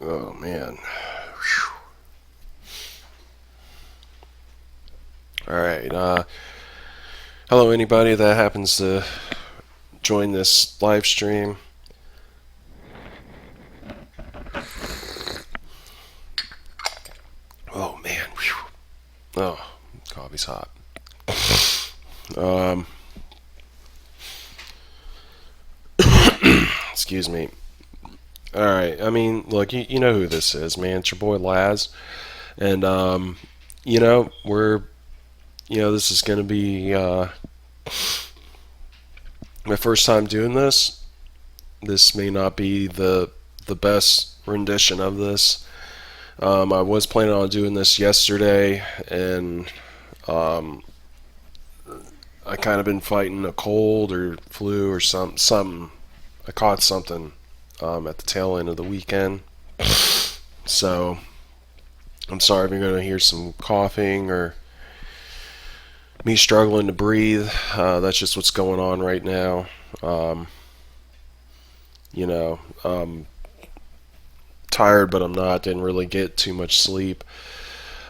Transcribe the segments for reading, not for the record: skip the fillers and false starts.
Oh man. All right. Hello, anybody that happens to join this live stream. Oh man. Whew. Oh, coffee's hot. Um, excuse me. All right. I mean, look, you know who this is, man. It's your boy Laz, and this is gonna be my first time doing this. This may not be the best rendition of this. I was planning on doing this yesterday, and um, I kind of been fighting a cold or flu or something. I caught something at the tail end of the weekend, so I'm sorry if you're going to hear some coughing or me struggling to breathe. That's just what's going on right now. Um, you know, tired, but I'm not. Didn't really get too much sleep.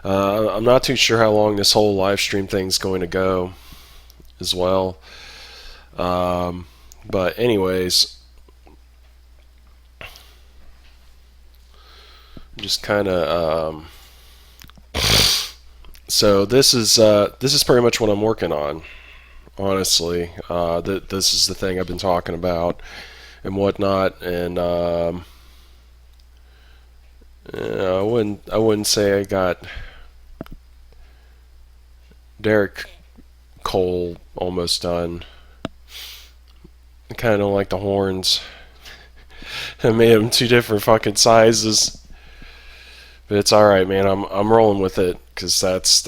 I'm not too sure how long this whole live stream thing's going to go as well. But anyways, just kind of. So this is pretty much what I'm working on. Honestly, this is the thing I've been talking about and whatnot, and I wouldn't say I got Derrick Cole almost done. I kind of don't like the horns. I made them two different fucking sizes, but it's all right, man. I'm rolling with it because that's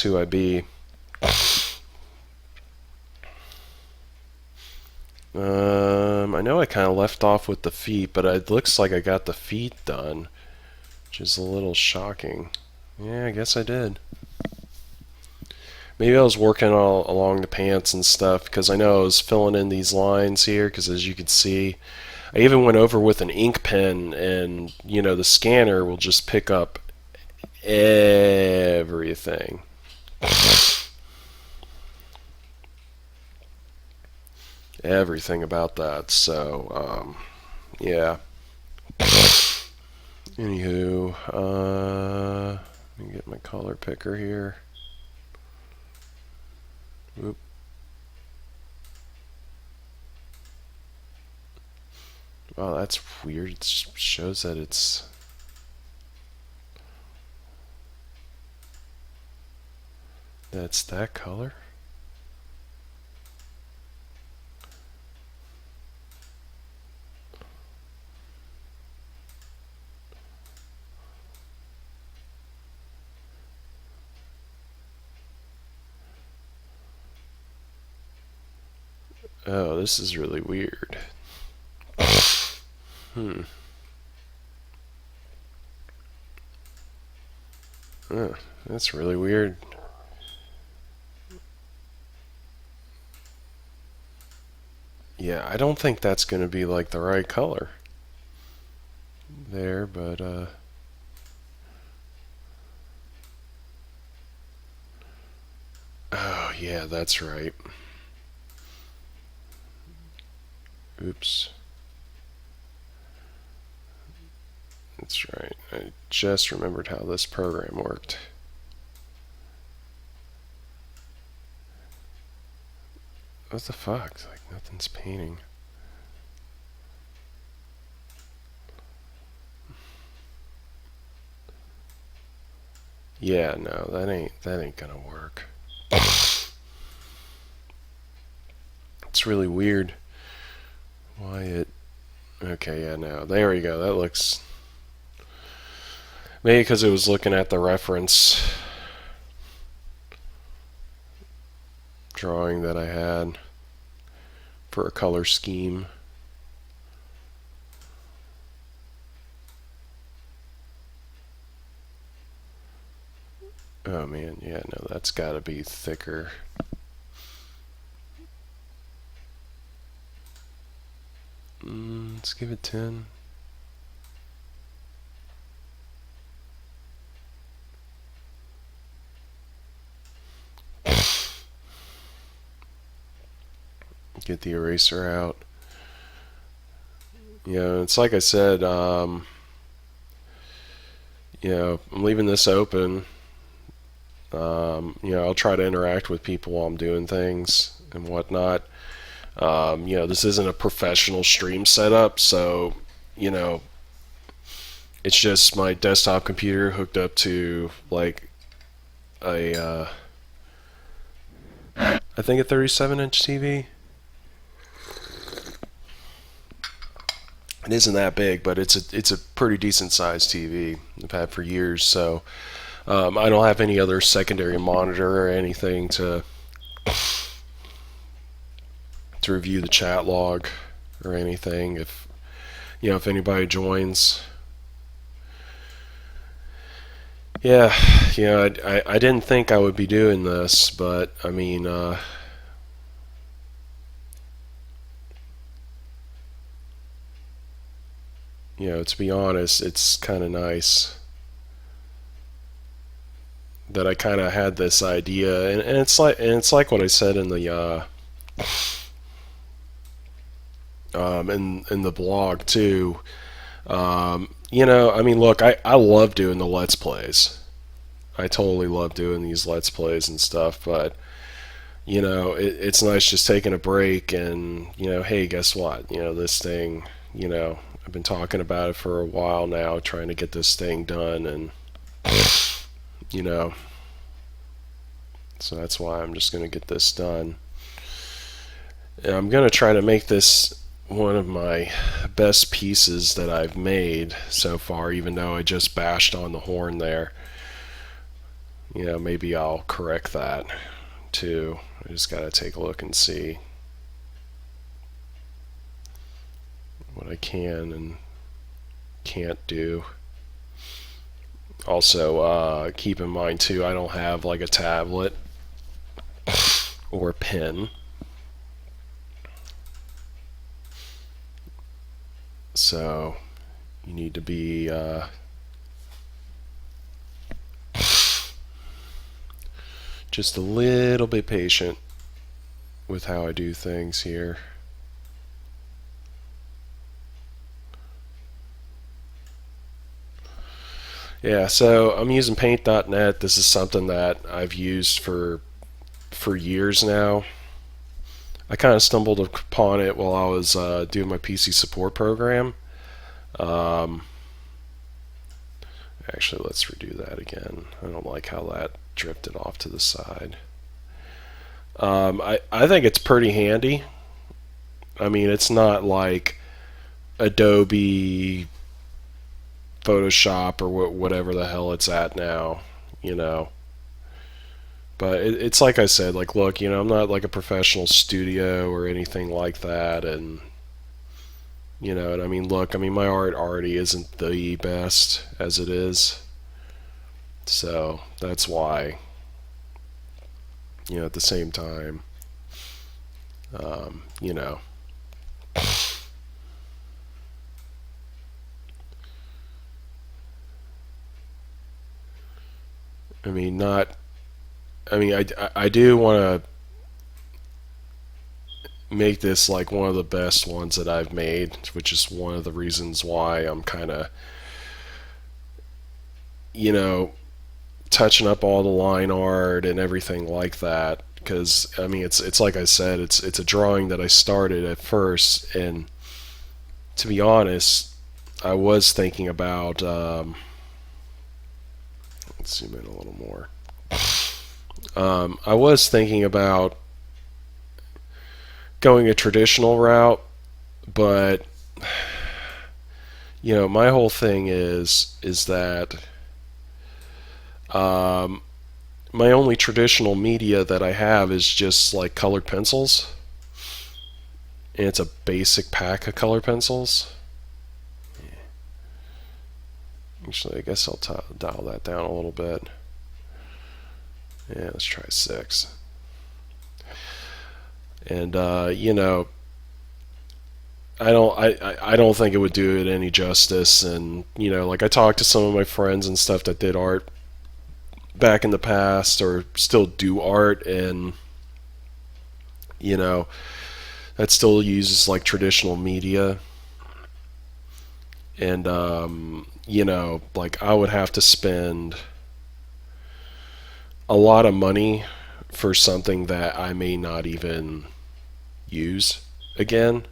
who I be. I know I kind of left off with the feet, but it looks like I got the feet done, which is a little shocking. Yeah, I guess I did. Maybe I was working all along the pants and stuff because I know I was filling in these lines here because as you can see, I even went over with an ink pen and, the scanner will just pick up everything. Everything about that. So, yeah. Anywho, let me get my color picker here. Oop. Wow, that's weird. It shows that that's that color. Oh, this is really weird. Hmm. That's really weird. Yeah, I don't think that's going to be like the right color there, but oh yeah, that's right. Oops. That's right. I just remembered how this program worked. What the fuck? It's like nothing's painting. Yeah, no, that ain't gonna work. It's really weird. Why it? Okay, yeah, no, there we go. That looks maybe because it was looking at the reference drawing that I had for a color scheme. Oh man, yeah, no, that's got to be thicker. Let's give it 10. Get the eraser out. It's like I said, I'm leaving this open. I'll try to interact with people while I'm doing things and whatnot. This isn't a professional stream setup, so, you know, it's just my desktop computer hooked up to, like, I think a 37-inch TV. It isn't that big, but it's a pretty decent sized TV I've had for years. So I don't have any other secondary monitor or anything to review the chat log or anything. If anybody joins, yeah, I didn't think I would be doing this, but I mean, to be honest, it's kind of nice that I kind of had this idea, and it's like what I said in the in the blog too. I mean, look, I love doing the Let's Plays. I totally love doing these Let's Plays and stuff, but it's nice just taking a break and, hey, guess what? This thing, I've been talking about it for a while now, trying to get this thing done, and, so that's why I'm just going to get this done. And I'm going to try to make this one of my best pieces that I've made so far, even though I just bashed on the horn there. Maybe I'll correct that too. I just got to take a look and see what I can and can't do. Also, keep in mind too, I don't have like a tablet or a pen. So you need to be just a little bit patient with how I do things here. Yeah, so I'm using paint.net. This is something that I've used for years now. I kind of stumbled upon it while I was doing my PC support program. Actually, let's redo that again. I don't like how that drifted off to the side. I think it's pretty handy. I mean, it's not like Adobe Photoshop or whatever the hell it's at now, But it's like I said, like, look, I'm not like a professional studio or anything like that, and and I mean, look, I mean, my art already isn't the best as it is, so that's why, at the same time, um, you know, I mean, not, I mean, I do want to make this like one of the best ones that I've made, which is one of the reasons why I'm kind of, you know, touching up all the line art and everything like that. Because I mean, it's like I said, it's a drawing that I started at first, and to be honest, I was thinking about. Let's zoom in a little more. I was thinking about going a traditional route, but my whole thing is that my only traditional media that I have is just like colored pencils, and it's a basic pack of color pencils. Actually, I guess I'll dial that down a little bit. Yeah, let's try 6. And I don't think it would do it any justice. And like I talked to some of my friends and stuff that did art back in the past or still do art, and that still uses like traditional media. And like I would have to spend a lot of money for something that I may not even use again.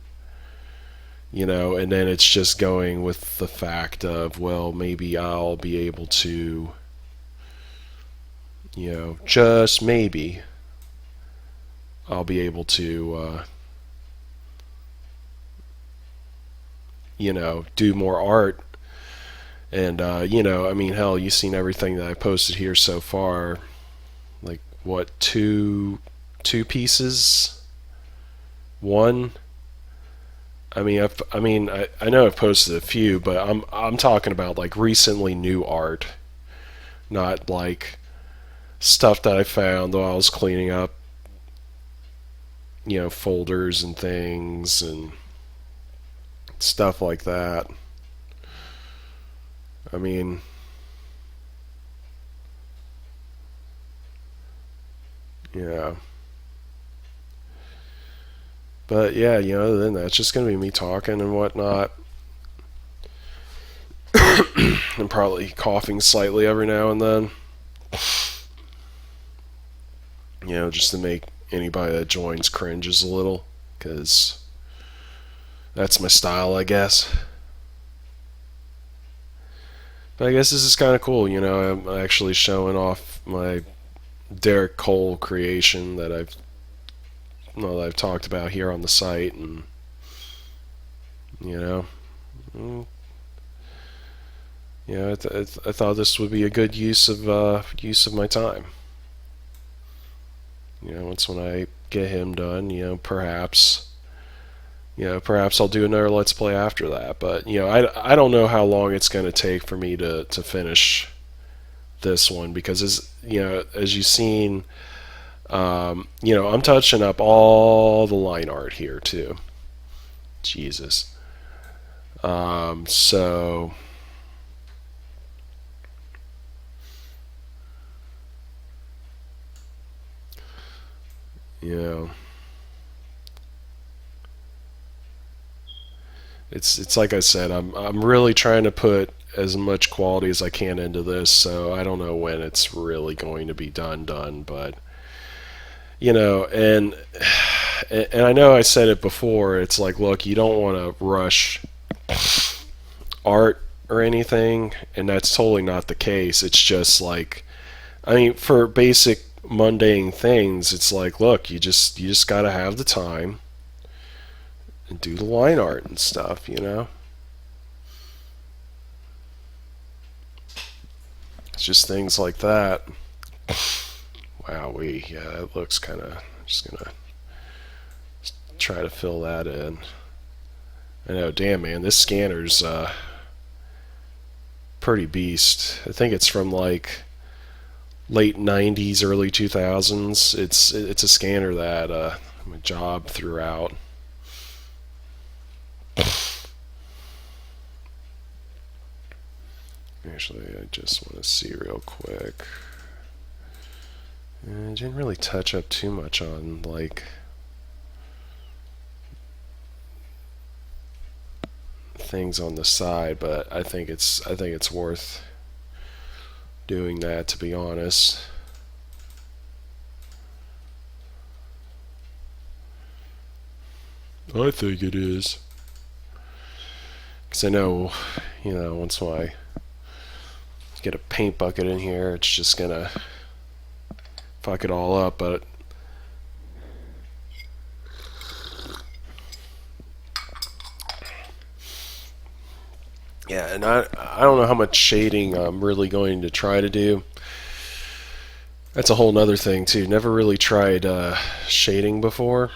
And then it's just going with the fact of, well, maybe I'll be able to, just maybe I'll be able to, do more art. And, I mean, hell, you've seen everything that I posted here so far. Like, what, two pieces? One? I know I've posted a few, but I'm talking about like recently new art, not like stuff that I found while I was cleaning up, folders and things and stuff like that. I mean, yeah. But yeah, other than that, it's just gonna be me talking and whatnot, and probably coughing slightly every now and then. Just to make anybody that joins cringes a little, because that's my style, I guess. But I guess this is kind of cool. I'm actually showing off my Derrick Cole creation that I've talked about here on the site, and you know, mm, I thought this would be a good use of my time. Once when I get him done, perhaps I'll do another Let's Play after that. But I don't know how long it's going to take for me to finish this one, because as you've seen, I'm touching up all the line art here too. Jesus. So you know, it's like I said, I'm really trying to put as much quality as I can into this. So I don't know when it's really going to be done, but and I know I said it before. It's like, look, you don't want to rush art or anything, and that's totally not the case. It's just like, I mean, for basic mundane things, it's like, look, you just got to have the time and do the line art and stuff. It's just things like that. Wowee, yeah, that looks kind of. Just gonna try to fill that in. I know, damn man, this scanner's pretty beast. I think it's from like late '90s, early 2000s. It's a scanner that my job threw out. Actually, I just want to see real quick. I didn't really touch up too much on like things on the side, but I think it's worth doing that, to be honest. I think it is, because I know, once I get a paint bucket in here, it's just gonna fuck it all up. But yeah, and I don't know how much shading I'm really going to try to do. That's a whole nother thing too. Never really tried shading before.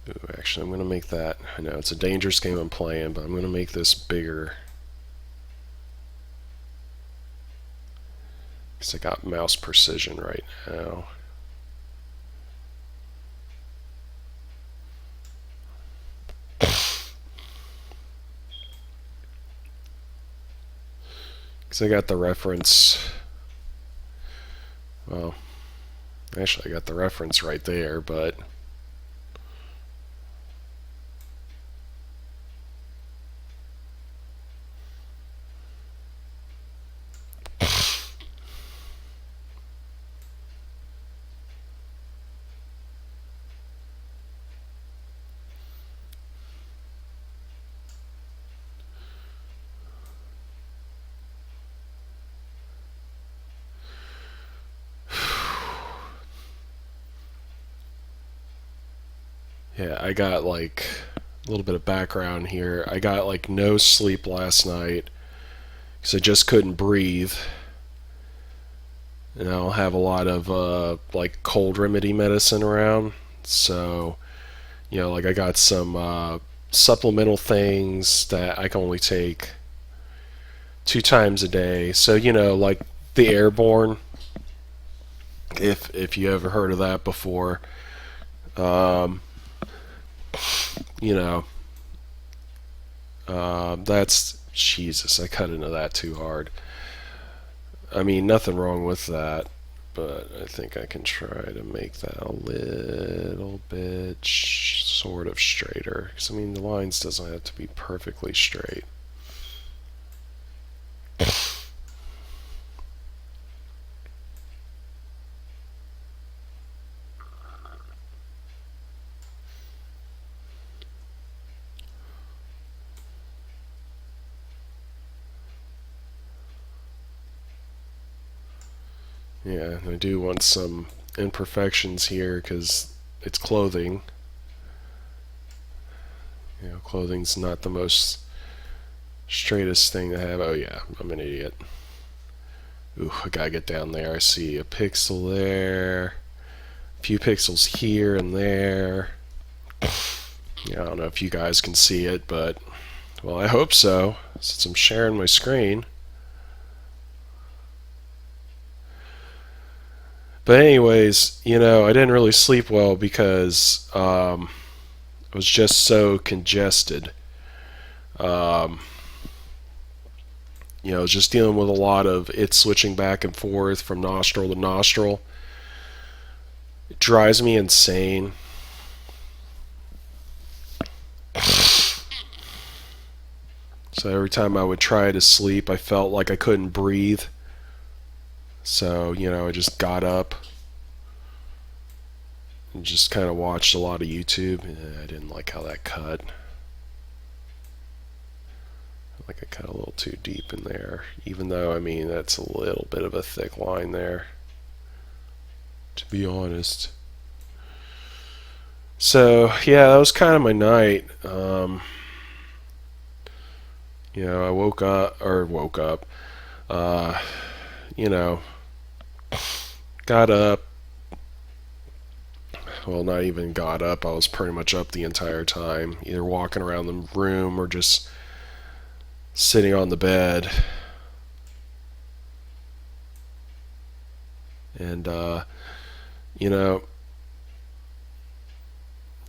Ooh, actually, I'm gonna make that. I know it's a dangerous game I'm playing, but I'm gonna make this bigger, because I got mouse precision right now. Because I got the reference. Well, actually, I got the reference right there, but Yeah, I got like a little bit of background here. I got like no sleep last night because I just couldn't breathe. And I don't have a lot of like cold remedy medicine around. So, like I got some supplemental things that I can only take 2 times a day. So, like the airborne, if you ever heard of that before. Um, you know, that's Jesus. I cut into that too hard. I mean, nothing wrong with that, but I think I can try to make that a little bit sort of straighter. Because I mean, the lines doesn't have to be perfectly straight. Yeah, I do want some imperfections here because it's clothing. Clothing's not the most straightest thing to have. Oh yeah, I'm an idiot. Ooh, I gotta get down there. I see a pixel there, a few pixels here and there. Yeah, I don't know if you guys can see it, but well, I hope so, since I'm sharing my screen. But anyways, I didn't really sleep well because I was just so congested. Um, I was just dealing with a lot of it switching back and forth from nostril to nostril. It drives me insane. So every time I would try to sleep, I felt like I couldn't breathe. So, I just got up and just kind of watched a lot of YouTube. I didn't like how that cut. Like I cut a little too deep in there. Even though, I mean, that's a little bit of a thick line there, to be honest. So, yeah, that was kind of my night. I woke up, uh, you know, got up. Well, not even got up. I was pretty much up the entire time, either walking around the room or just sitting on the bed. And,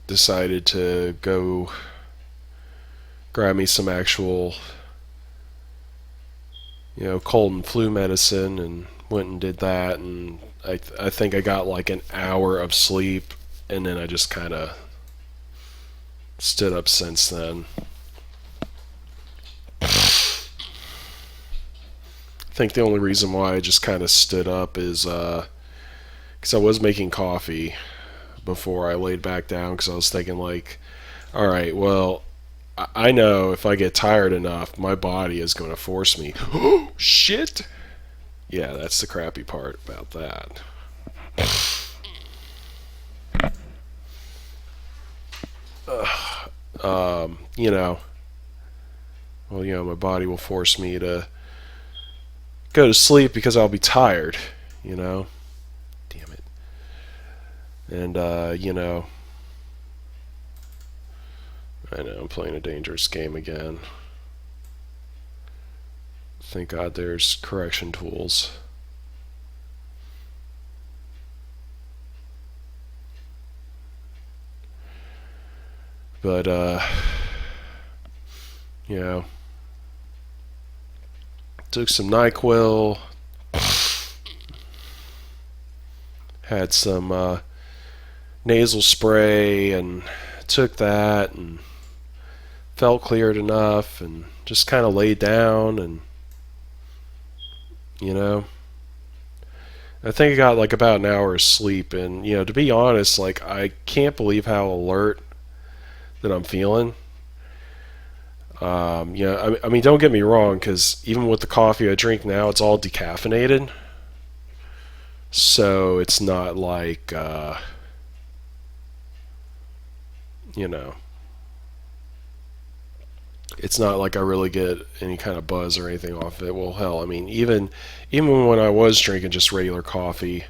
decided to go grab me some actual, cold and flu medicine, and went and did that. And I think I got like an hour of sleep, and then I just kind of stood up since then. I think the only reason why I just kind of stood up is because I was making coffee before I laid back down, because I was thinking like, all right, well, I know if I get tired enough, my body is going to force me. Oh, shit! Yeah, that's the crappy part about that. Um, you know, my body will force me to go to sleep because I'll be tired, Damn it. And, I know, I'm playing a dangerous game again. Thank God there's correction tools. But, took some NyQuil, had some nasal spray, and took that, and felt cleared enough, and just kind of laid down, and, I think I got like about an hour of sleep, and, to be honest, like, I can't believe how alert that I'm feeling. I mean, don't get me wrong, because even with the coffee I drink now, it's all decaffeinated. So it's not like, you know, it's not like I really get any kind of buzz or anything off it. Well, hell, I mean, even when I was drinking just regular coffee,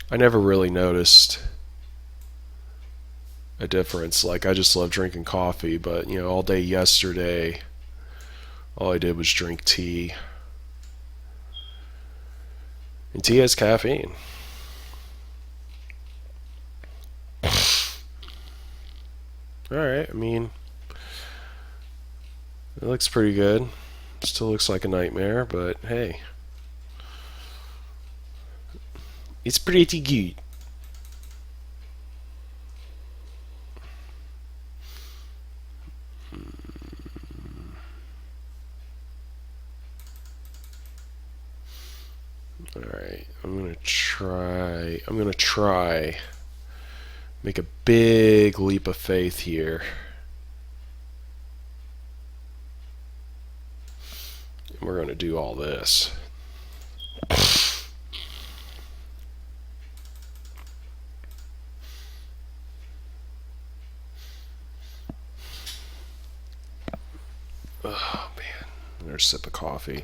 I never really noticed a difference. Like, I just love drinking coffee, but all day yesterday, all I did was drink tea, and tea has caffeine. All right, I mean, it looks pretty good. Still looks like a nightmare, but hey, it's pretty good. All right, I'm gonna try make a big leap of faith here. And we're gonna do all this. Oh man, another sip of coffee.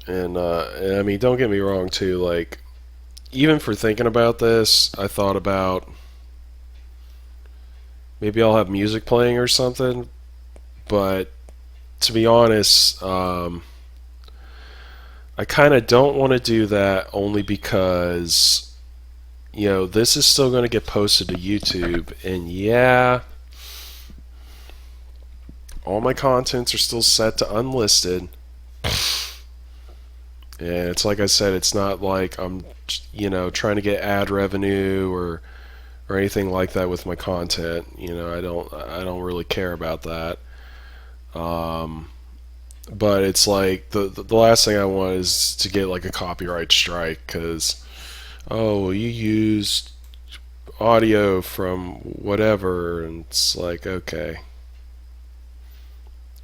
And I mean, don't get me wrong, too. Like, even for thinking about this, I thought about maybe I'll have music playing or something. But to be honest, I kind of don't want to do that only because, this is still going to get posted to YouTube. And yeah, all my contents are still set to unlisted. And it's like I said, it's not like I'm, trying to get ad revenue or anything like that with my content. I don't really care about that. Um, but it's like the last thing I want is to get like a copyright strike because oh, well, you used audio from whatever, and it's like okay,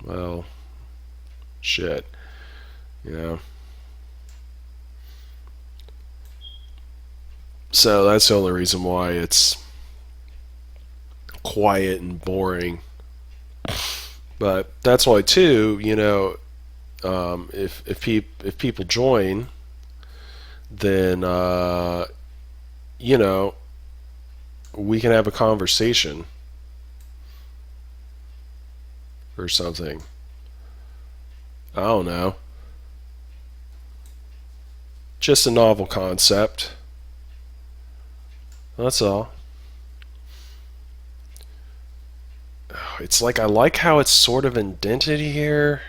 well, shit, you know. So that's the only reason why it's quiet and boring. But that's why too, if people join, then you know we can have a conversation or something. I don't know, just a novel concept. That's all. It's like I like how it's sort of indented here.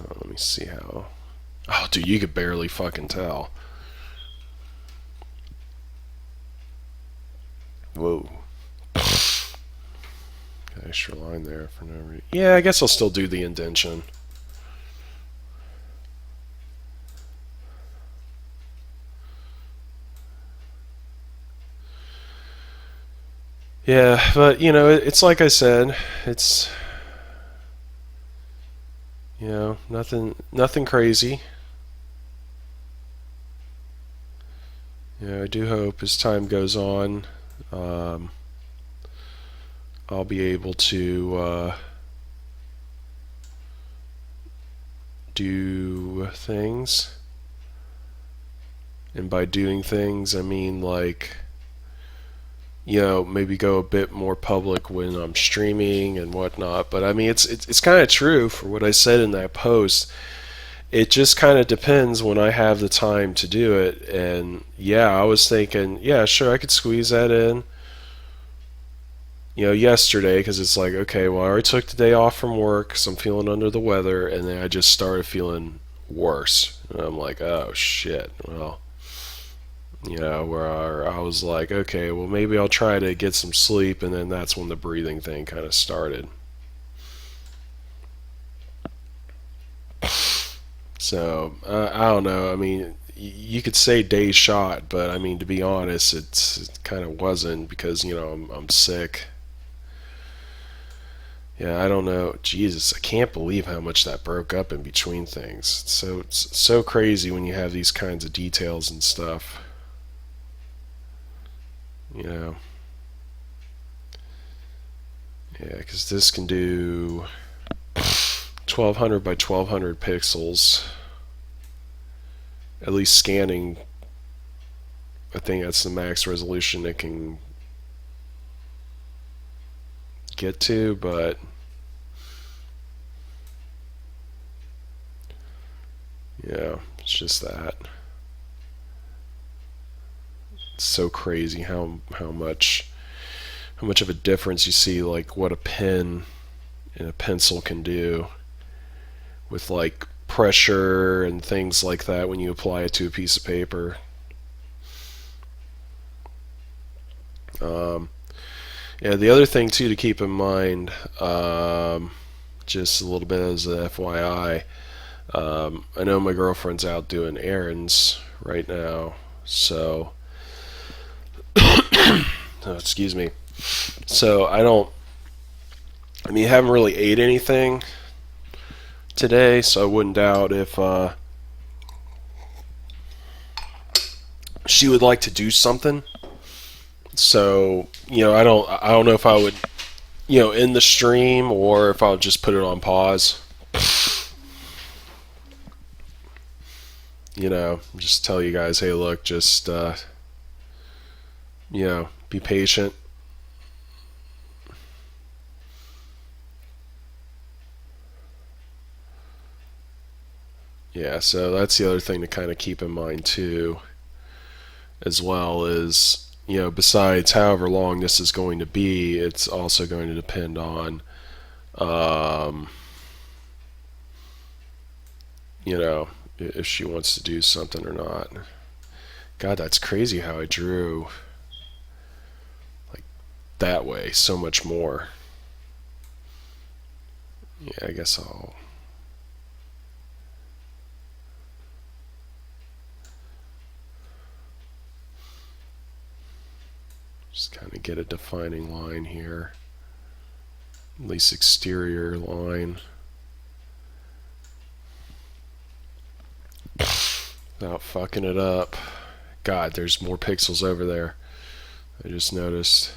Oh, let me see how. Oh, dude, you could barely fucking tell. Whoa. Got an extra line there for no reason. Yeah, I guess I'll still do the indentation. Yeah, but it's like I said, it's nothing crazy. I do hope as time goes on, um, I'll be able to do things, and by doing things, I mean like maybe go a bit more public when I'm streaming and whatnot. But I mean, it's kind of true for what I said in that post. It just kind of depends when I have the time to do it. And yeah, I was thinking, yeah, sure, I could squeeze that in. Yesterday, because it's like, okay, well, I already took the day off from work because I'm feeling under the weather, and then I just started feeling worse. And I'm like, oh shit, well, where I was like, okay, well, maybe I'll try to get some sleep, and then that's when the breathing thing kind of started. So, I don't know. I mean, you could say day shot, but I mean, to be honest, it kind of wasn't because, I'm sick. Yeah, I don't know. Jesus, I can't believe how much that broke up in between things. It's so crazy when you have these kinds of details and stuff. You know. Yeah, because this can do 1200 by 1200 pixels. At least scanning, I think that's the max resolution it can get to, but yeah, it's just that. It's so crazy how much of a difference you see, like what a pen and a pencil can do with like pressure and things like that when you apply it to a piece of paper. Um, yeah, the other thing too to keep in mind, just a little bit as a FYI, I know my girlfriend's out doing errands right now, so oh, excuse me. So I mean, I haven't really ate anything today, so I wouldn't doubt if she would like to do something. So, I don't know if I would, end the stream or if I would just put it on pause. Just tell you guys, hey, look, just be patient. Yeah, so that's the other thing to kind of keep in mind too, as well is, besides however long this is going to be, it's also going to depend on, um, if she wants to do something or not. God, that's crazy how I drew like that way so much more. Yeah, I guess I'll just kind of get a defining line here. At least exterior line. Without fucking it up. God, there's more pixels over there. I just noticed.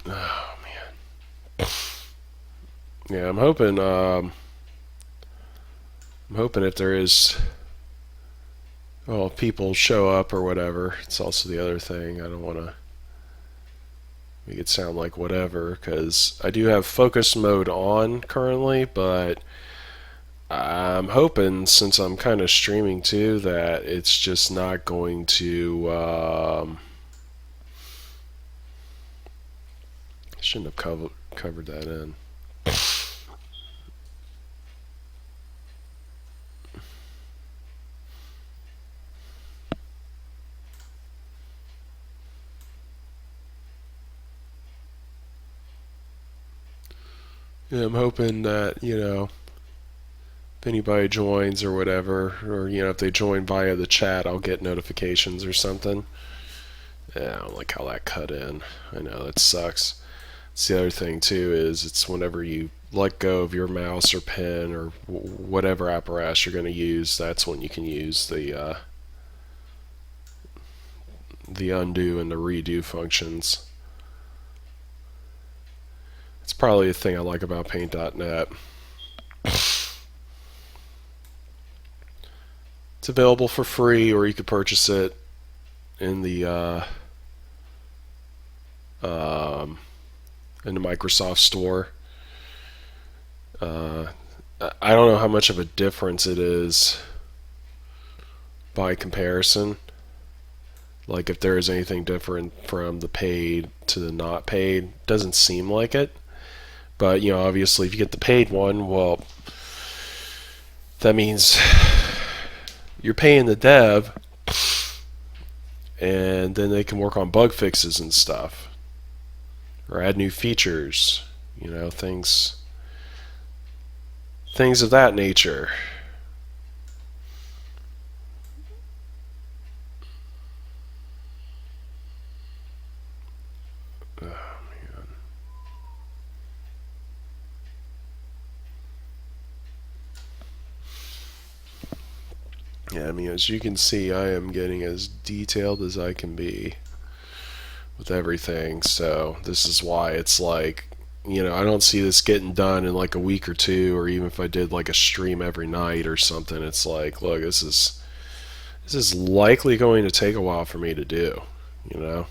Oh man. Yeah, I'm hoping if there is, well, if people show up or whatever. It's also the other thing. I don't want to make it sound like whatever, because I do have focus mode on currently, but I'm hoping, since I'm kind of streaming too, that it's just not going to. Shouldn't have covered that in. Yeah, I'm hoping that, if anybody joins or whatever, or, if they join via the chat, I'll get notifications or something. Yeah, I don't like how that cut in. I know, that sucks. It's the other thing, too, is it's whenever you let go of your mouse or pen or whatever apparatus you're going to use, that's when you can use the undo and the redo functions. It's probably a thing I like about Paint.net. It's available for free, or you could purchase it in the in the Microsoft Store. I don't know how much of a difference it is by comparison. Like if there is anything different from the paid to the not paid, doesn't seem like it. But obviously, if you get the paid one, well, that means you're paying the dev, and then they can work on bug fixes and stuff, or add new features, things of that nature. Oh, man. Yeah, I mean, as you can see, I am getting as detailed as I can be with everything, so this is why it's like, I don't see this getting done in like a week or two, or even if I did like a stream every night or something. It's like, look, this is likely going to take a while for me to do, you know?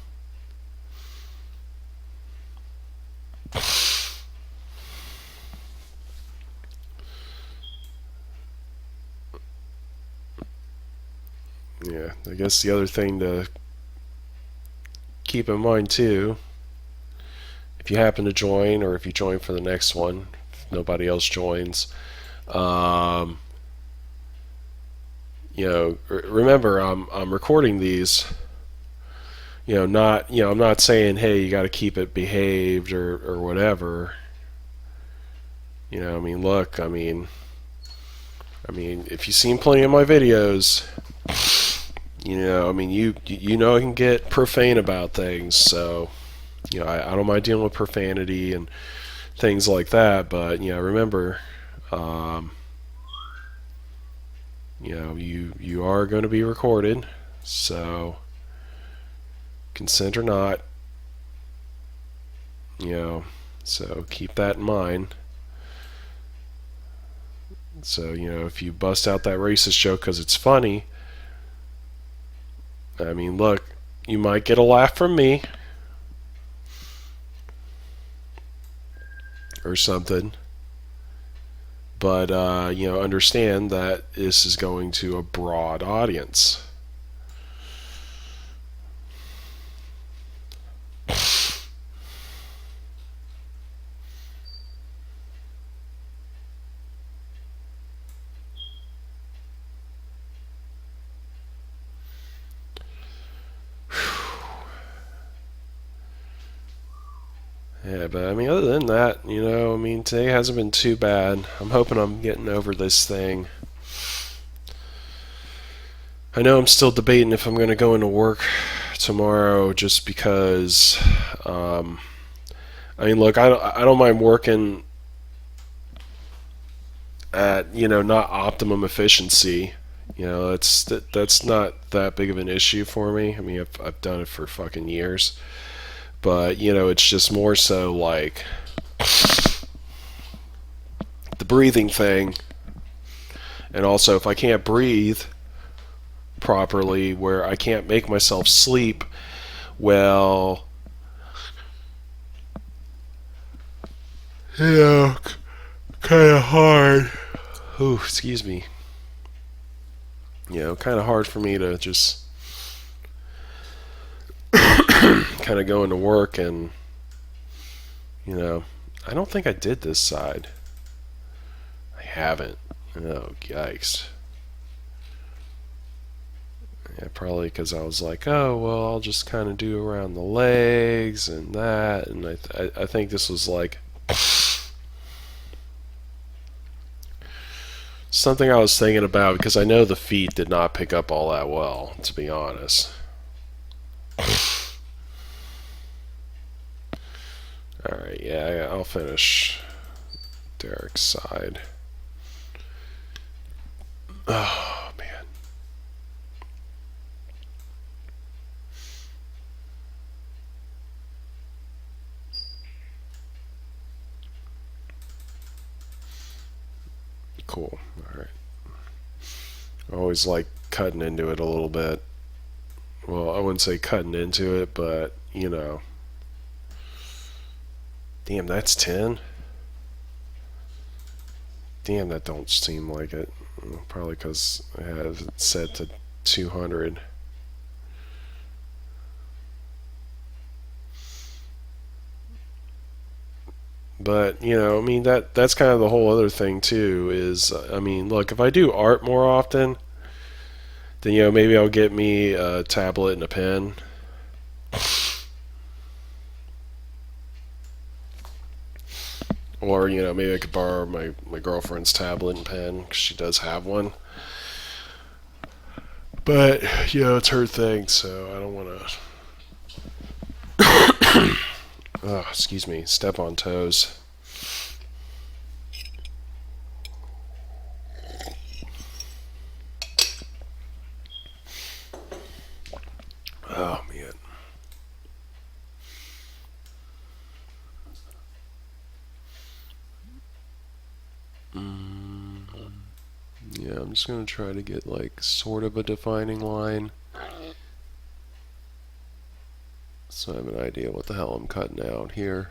Yeah, I guess the other thing to keep in mind too, if you happen to join, or if you join for the next one, if nobody else joins, um, remember I'm recording these. I'm not saying, hey, you got to keep it behaved or whatever. I mean, look, I mean, if you've seen plenty of my videos, I mean, you know I can get profane about things, so I don't mind dealing with profanity and things like that. But remember, um, you are going to be recorded, so consent or not, so keep that in mind. So if you bust out that racist joke because it's funny, I mean, look, you might get a laugh from me or something, but understand that this is going to a broad audience. Yeah, but I mean, other than that, I mean, today hasn't been too bad. I'm hoping I'm getting over this thing. I know I'm still debating if I'm going to go into work tomorrow, just because. I mean, look, I don't mind working at not optimum efficiency. That's not that big of an issue for me. I mean, I've done it for fucking years. But it's just more so like the breathing thing, and also if I can't breathe properly, where I can't make myself sleep well, kind of hard. Oh, excuse me. Kind of hard for me to just kind of go into work and I don't think I did this side. I haven't. Oh, yikes. Yeah, probably because I was like, oh, well, I'll just kind of do around the legs and that, and I think this was like something I was thinking about, because I know the feet did not pick up all that well, to be honest. Alright, yeah, I'll finish Derrick's side. Oh, man. Cool. Alright. I always like cutting into it a little bit. Well, I wouldn't say cutting into it, but, Damn, that's 10? Damn, that don't seem like it. Probably because I have it set to 200. But, I mean, that's kind of the whole other thing, too, is, I mean, look, if I do art more often, then maybe I'll get me a tablet and a pen. Or maybe I could borrow my girlfriend's tablet and pen because she does have one. But it's her thing, so I don't want to. Oh, excuse me, step on toes. Oh man. Yeah, I'm just gonna try to get like sort of a defining line, so I have an idea what the hell I'm cutting out here.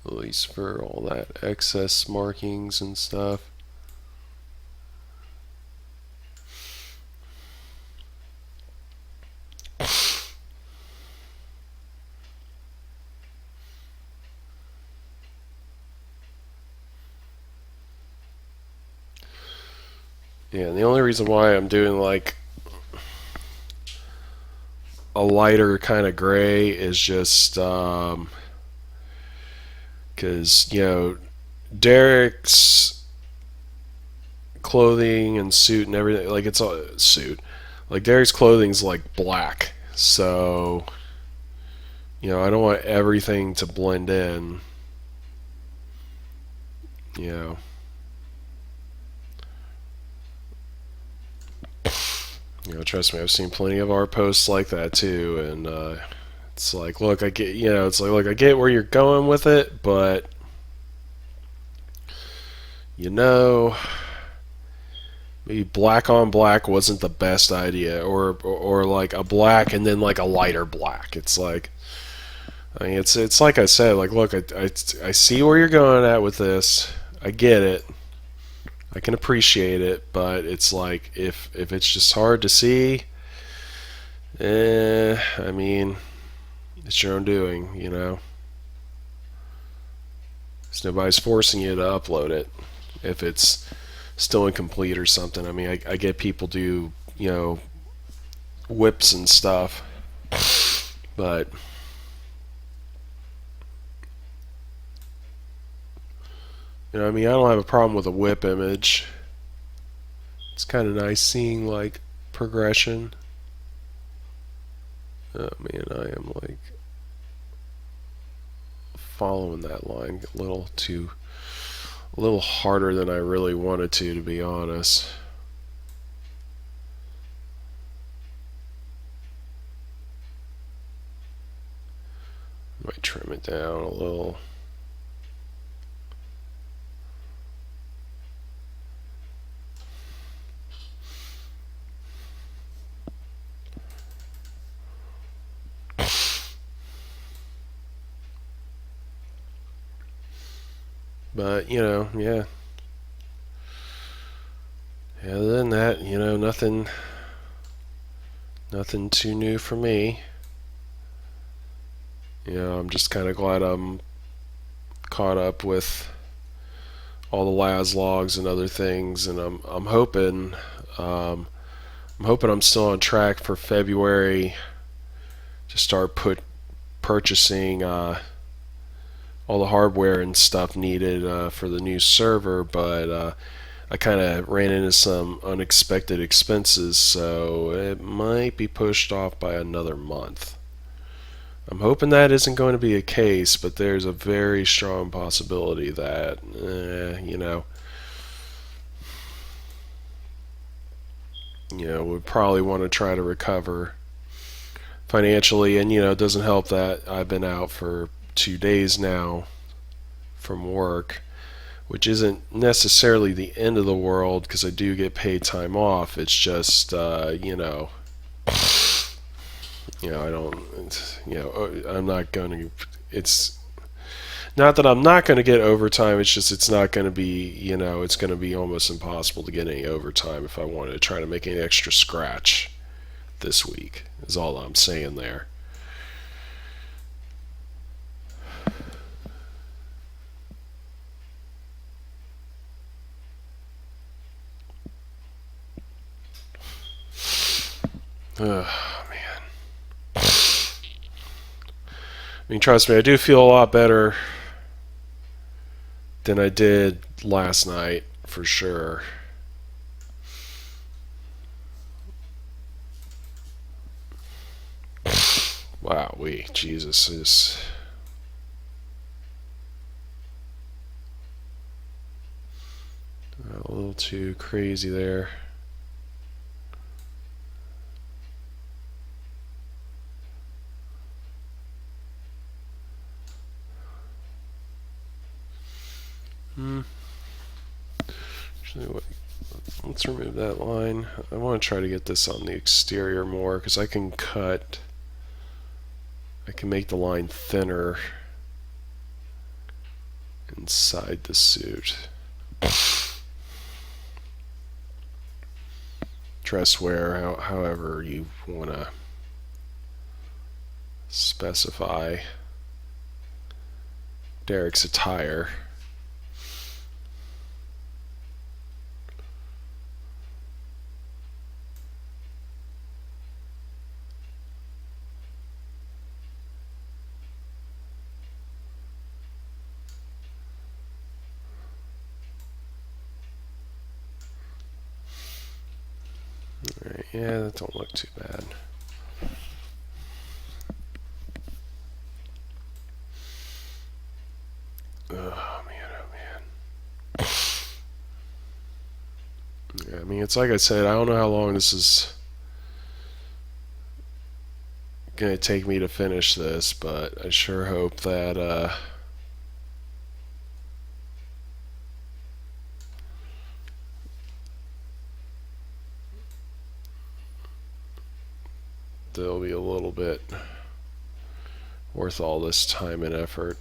At least for all that excess markings and stuff. Yeah, and the only reason why I'm doing like a lighter kind of gray is just because Derrick's clothing and suit and everything, like it's all suit. Like Derrick's clothing's like black, so I don't want everything to blend in. You know. Trust me, I've seen plenty of art posts like that too, and it's like, look, I get, it's like, look, I get where you're going with it, but maybe black on black wasn't the best idea, or like a black and then like a lighter black. It's like, I mean, it's like I said, like, look, I see where you're going at with this. I get it. I can appreciate it, but it's like if it's just hard to see, I mean, it's your own doing, So nobody's forcing you to upload it if it's still incomplete or something. I mean, I get people do, whips and stuff, but I mean, I don't have a problem with a whip image. It's kind of nice seeing like progression. Oh man, I am like following that line a little harder than I really wanted to be honest. Might trim it down a little. But, yeah. Other than that, nothing too new for me. I'm just kind of glad I'm caught up with all the LAS logs and other things, and I'm hoping I'm still on track for February to start purchasing all the hardware and stuff needed for the new server, but I kind of ran into some unexpected expenses, so it might be pushed off by another month. I'm hoping that isn't going to be a case, but there's a very strong possibility that, would probably want to try to recover financially, and it doesn't help that I've been out for 2 days now from work, which isn't necessarily the end of the world because I do get paid time off. It's just I don't, I'm not going to. It's not that I'm not going to get overtime. It's just it's not going to be, it's going to be almost impossible to get any overtime if I wanted to try to make any extra scratch this week. Is all I'm saying there. Oh, man. I mean, trust me, I do feel a lot better than I did last night, for sure. Wow, Jesus is a little too crazy there. Actually, let's remove that line. I want to try to get this on the exterior more because I can make the line thinner inside the suit. Dress wear, however you want to specify Derrick's attire. Alright, yeah, that don't look too bad. Oh man, oh man. Yeah, I mean, it's like I said, I don't know how long this is gonna take me to finish this, but I sure hope that there'll be a little bit worth all this time and effort.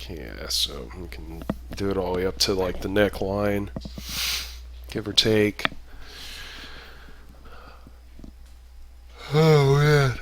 Yeah, so we can do it all the way up to like the neckline, give or take. Oh man.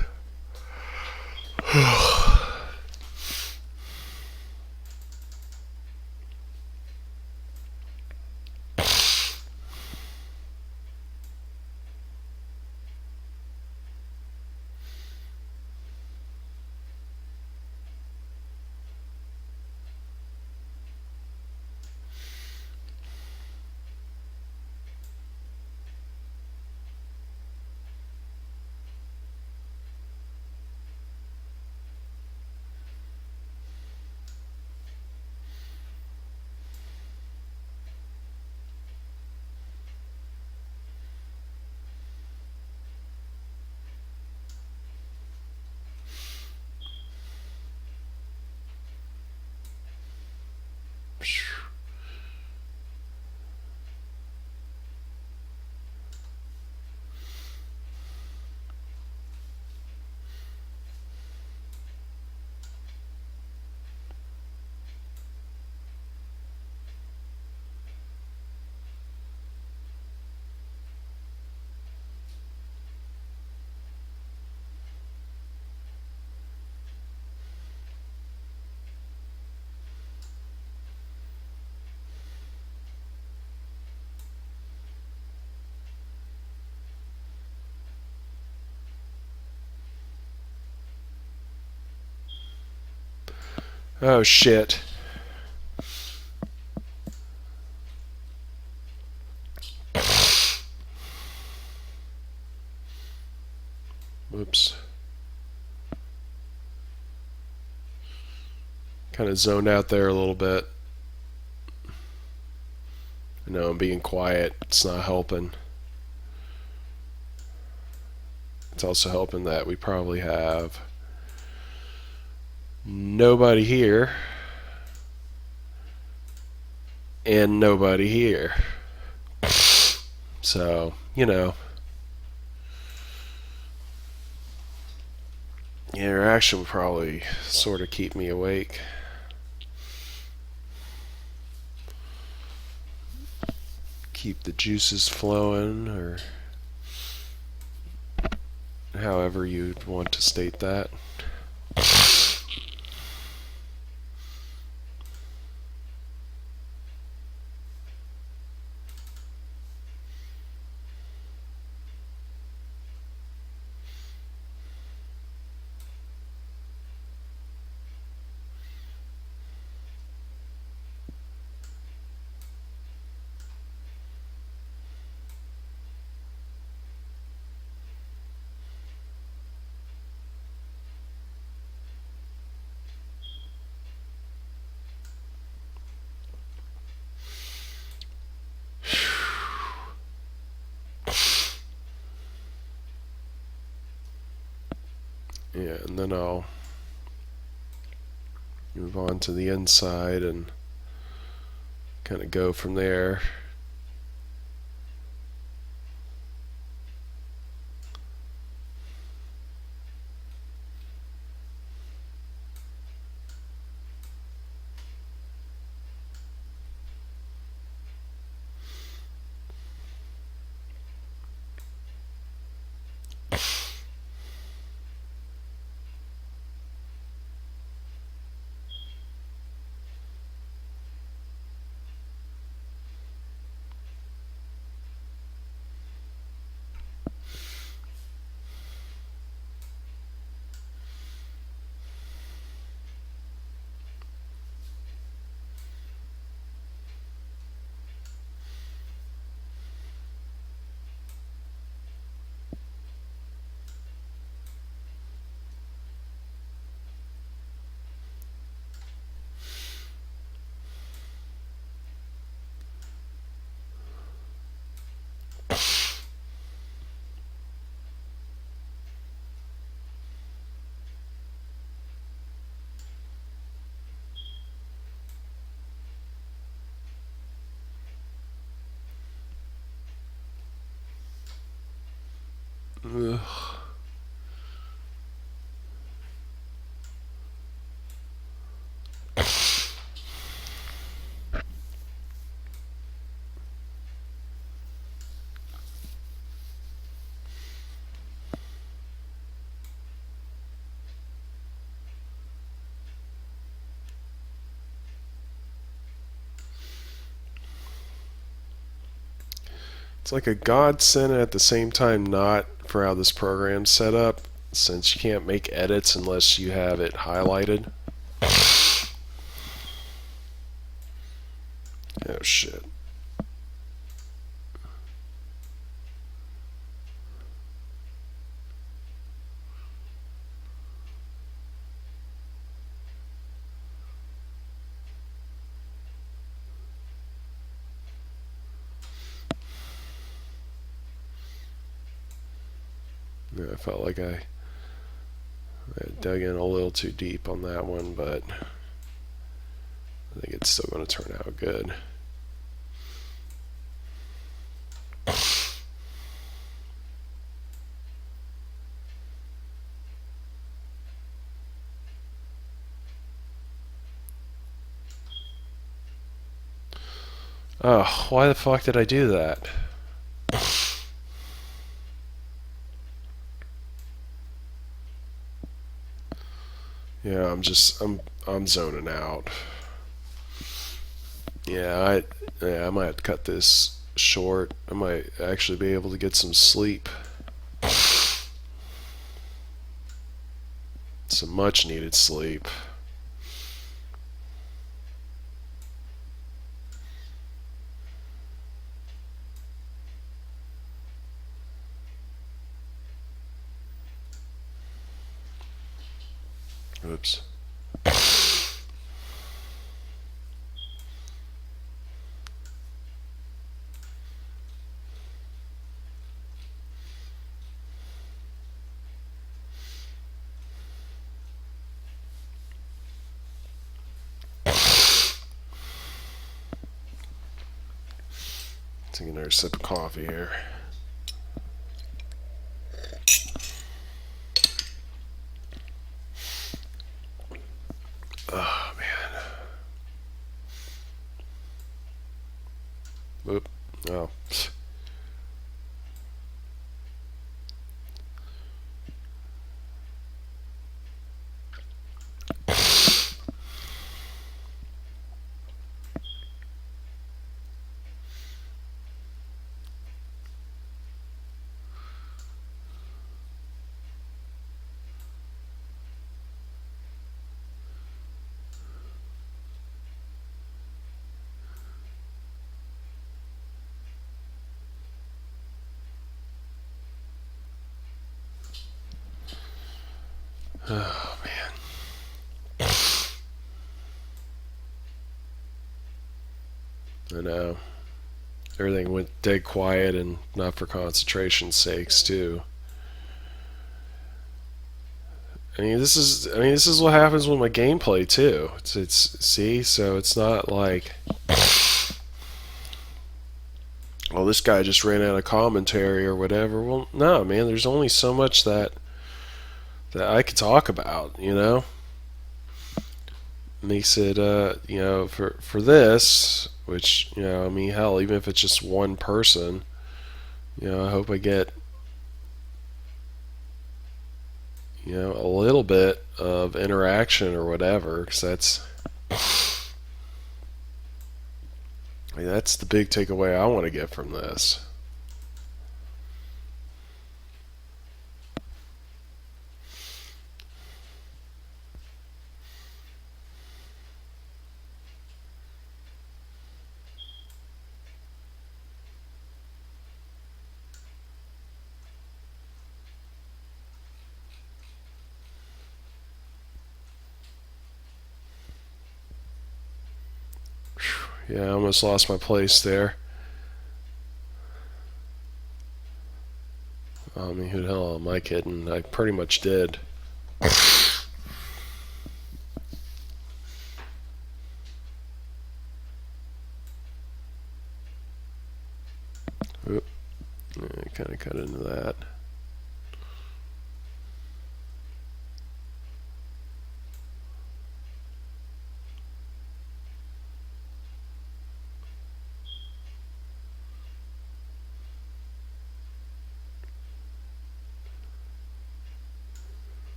Oh shit. Whoops. Kind of zoned out there a little bit. I know I'm being quiet. It's not helping. It's also helping that we probably have nobody here, and nobody here. So, the interaction would probably sort of keep me awake. Keep the juices flowing, or however you'd want to state that. Yeah, and then I'll move on to the inside and kind of go from there. Ugh. It's like a godsend and at the same time not for how this program's set up, since you can't make edits unless you have it highlighted. Oh shit. Yeah, I felt like I dug in a little too deep on that one, but I think it's still going to turn out good. Oh, why the fuck did I do that? Yeah, I'm zoning out. I might have to cut this short. I might actually be able to get some sleep. Some much needed sleep. Oops. Take another sip of coffee here. Oh, man. Oop. Oh. Oh, man. I know. Everything went dead quiet, and not for concentration's sakes, too. This is what happens with my gameplay too. It's see, so it's not like, well, this guy just ran out of commentary or whatever. Well, no, man. There's only so much that I could talk about. Makes it for this, which hell, even if it's just one person, I hope I get a little bit of interaction or whatever, because that's the big takeaway I want to get from this. Yeah, I almost lost my place there. I mean, who the hell am I kidding? I pretty much did. Oop. I kind of cut into that.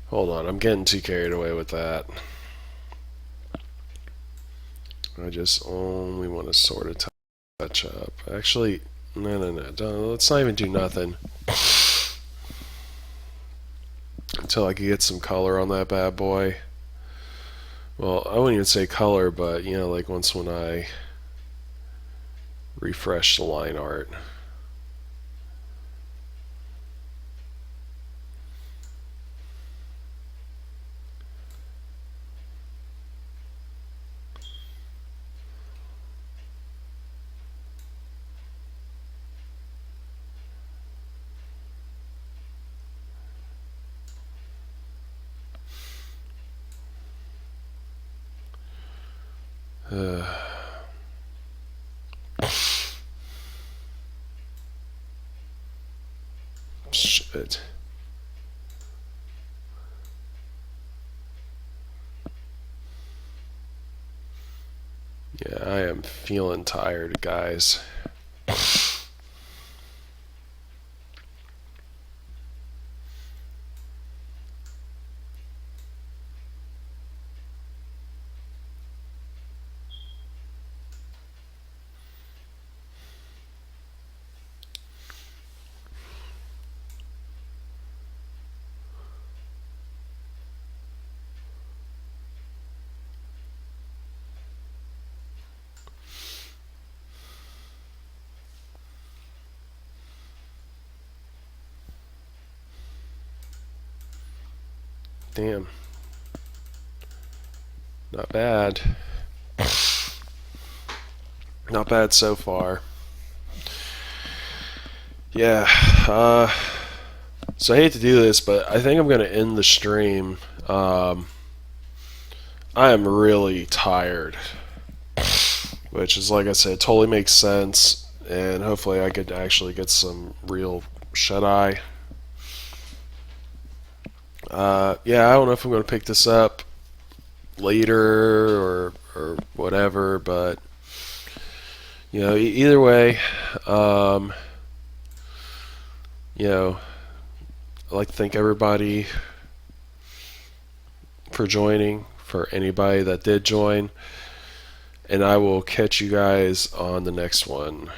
Hold on, I'm getting too carried away with that. I just only want to sort of touch up. Actually, no. Let's not even do nothing until I can get some color on that bad boy. Well, I wouldn't even say color, but like when I refresh the line art. Shit. Yeah, I am feeling tired, guys. Damn. Not bad. Not bad so far. Yeah. So I hate to do this, but I think I'm going to end the stream. I am really tired. which is, like I said, totally makes sense. And hopefully I could actually get some real shut-eye. Yeah, I don't know if I'm going to pick this up later or whatever, but either way, um, you know, I'd like to thank everybody for joining, for anybody that did join, and I will catch you guys on the next one.